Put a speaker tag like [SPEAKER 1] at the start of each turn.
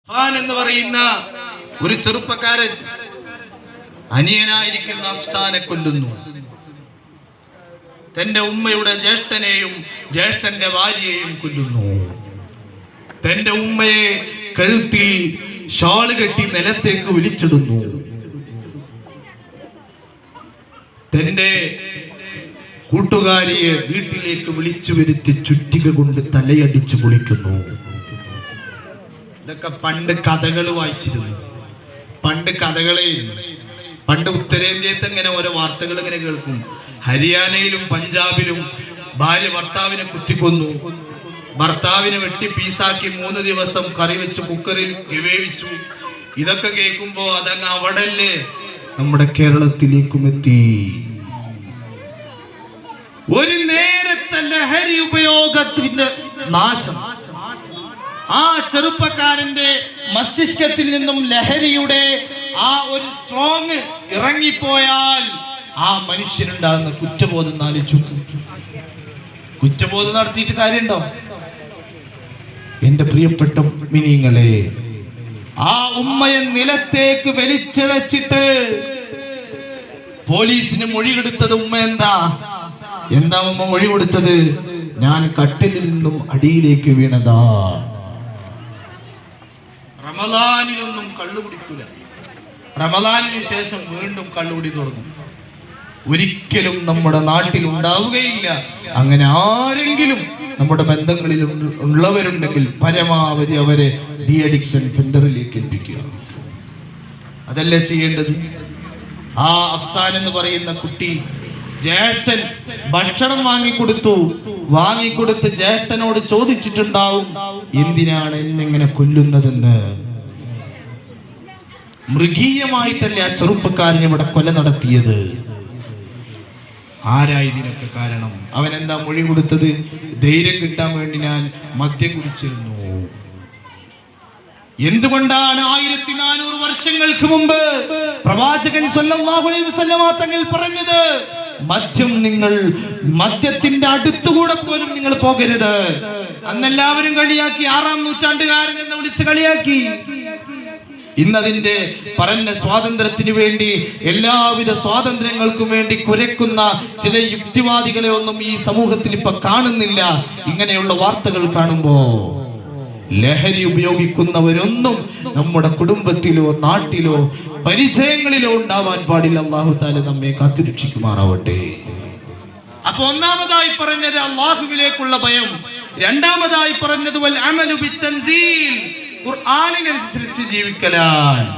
[SPEAKER 1] ഖാൻ എന്ന് പറയുന്ന ഒരു ചെറുപ്പക്കാരൻ അനിയനായിരിക്കുന്ന അഫ്സാനെ കൊല്ലുന്നു. തന്റെ ഉമ്മയുടെ ജ്യേഷ്ഠനെയും ജ്യേഷ്ഠന്റെ ഭാര്യയെയും കൊല്ലുന്നു. തന്റെ ഉമ്മയെ കഴുത്തിൽ ഷാള് കെട്ടി നിലത്തേക്ക് വിളിച്ചിടുന്നു. തന്റെ കൂട്ടുകാരിയെ വീട്ടിലേക്ക് വിളിച്ചു വരുത്തി ചുറ്റിക കൊണ്ട് തലയടിച്ചു പൊളിക്കുന്നു. ഇതൊക്കെ പണ്ട് കഥകൾ വായിച്ചിരുന്നു. പണ്ട് ഉത്തരേന്ത്യത്ത് ഇങ്ങനെ ഓരോ വാർത്തകൾ ഇങ്ങനെ കേൾക്കും. ഹരിയാനയിലും പഞ്ചാബിലും ഭാര്യ ഭർത്താവിനെ കുത്തിക്കൊന്നു, ഭർത്താവിനെ വെട്ടി പീസാക്കി 3 ദിവസം കറി വെച്ച് കുക്കറിൽ വേവിച്ചു. ഇതൊക്കെ കേൾക്കുമ്പോ അതങ്ങ് അവിടല്ലേ നമ്മുടെ കേരളത്തിലേക്കും എത്തി. ഒരു നേരത്തെ ലഹരി ഉപയോഗത്തിന്റെ നാശം ആ ചെറുപ്പക്കാരന്റെ മസ്തിഷ്കത്തിൽ നിന്നും ലഹരിയുടെ ആ ഒരു സ്ട്രോങ് ഇറങ്ങിപ്പോയാൽ ആ മനുഷ്യനുണ്ടാകുന്ന കുറ്റബോധം നാലിച്ചു. കുറ്റബോധം നടത്തിയിട്ട് കാര്യമുണ്ടോ? എന്റെ പ്രിയപ്പെട്ട മിനിങ്ങളെ, ആ ഉമ്മയെ നിലത്തേക്ക് വലിച്ചിഴച്ചിട്ട് പോലീസിന് മൊഴി കൊടുത്തത് ഉമ്മ എന്താ ഉമ്മ മൊഴി കൊടുത്തത്? ഞാൻ കട്ടിലിൽ നിന്നും അടിയിലേക്ക് വീണതാ. റമദാനിലൊന്നും കള്ളുകുടിക്കൂല. റമദാനിന് ശേഷം വീണ്ടും കള്ളുകുടി തുടങ്ങും. ഒരിക്കലും നമ്മുടെ നാട്ടിൽ ഉണ്ടാവുകയില്ല. അങ്ങനെ ആരെങ്കിലും നമ്മുടെ ബന്ധങ്ങളിൽ ഉള്ളവരുണ്ടെങ്കിൽ പരമാവധി അവരെ ഡി അഡിക്ഷൻ സെന്ററിലേക്ക് എത്തിക്കുക. അതല്ലേ ചെയ്യേണ്ടത്? ആ അഫ്സാൻ എന്ന് പറയുന്ന കുട്ടി ജ്യേഷ്ഠൻ ഭക്ഷണം വാങ്ങിക്കൊടുത്ത് ജ്യേഷ്ഠനോട് ചോദിച്ചിട്ടുണ്ടാവും, എന്തിനാണ് എന്നെങ്ങനെ കൊല്ലുന്നതെന്ന്. മൃഗീയമായിട്ടല്ലേ ആ ചെറുപ്പക്കാരൻ ഇവിടെ കൊല നടത്തിയത്? ആരാ ഇതിനൊക്കെ കാരണം? അവൻ എന്താ മൊഴി കൊടുത്തത്? ധൈര്യം കിട്ടാൻ വേണ്ടി ഞാൻ മദ്യം കുടിച്ചിരുന്നു. എന്തുകൊണ്ടാണ് 1400 വർഷങ്ങൾക്ക് മുമ്പ് പ്രവാചകൻ സല്ലല്ലാഹു അലൈഹി വസല്ലം തങ്ങൾ പറഞ്ഞത്, നിങ്ങൾ മദ്യത്തിന്റെ അടുത്തുകൂടെ പോലും നിങ്ങൾ പോകരുത്? അന്നെല്ലാവരും കളിയാക്കി, 6-ാം നൂറ്റാണ്ടുകാരൻ എന്ന് വിളിച്ച് കളിയാക്കി. ഇന്നതിന്റെ പറഞ്ഞ സ്വാതന്ത്ര്യത്തിന് വേണ്ടി, എല്ലാവിധ സ്വാതന്ത്ര്യങ്ങൾക്കും വേണ്ടി കുരക്കുന്ന ചില യുക്തിവാദികളെ ഒന്നും ഈ സമൂഹത്തിൽ ഇപ്പൊ കാണുന്നില്ല. ഇങ്ങനെയുള്ള വാർത്തകൾ കാണുമ്പോ ലഹരി ഉപയോഗിക്കുന്നവരൊന്നും നമ്മുടെ കുടുംബത്തിലോ നാട്ടിലോ പരിചയങ്ങളിലോ ഉണ്ടാവാൻ പാടില്ല. അല്ലാഹു തആല നമ്മെ കാത്തുരക്ഷിക്കുമാറാവട്ടെ. അപ്പൊ ഒന്നാമതായി പറഞ്ഞത് അല്ലാഹുവിലേക്കുള്ള ഭയം, രണ്ടാമതായി പറഞ്ഞത് വൽ അമലു ബിത്തൻസീൽ, ഖുർആനിനനുസരിച്ച് ജീവിക്കലാണ്.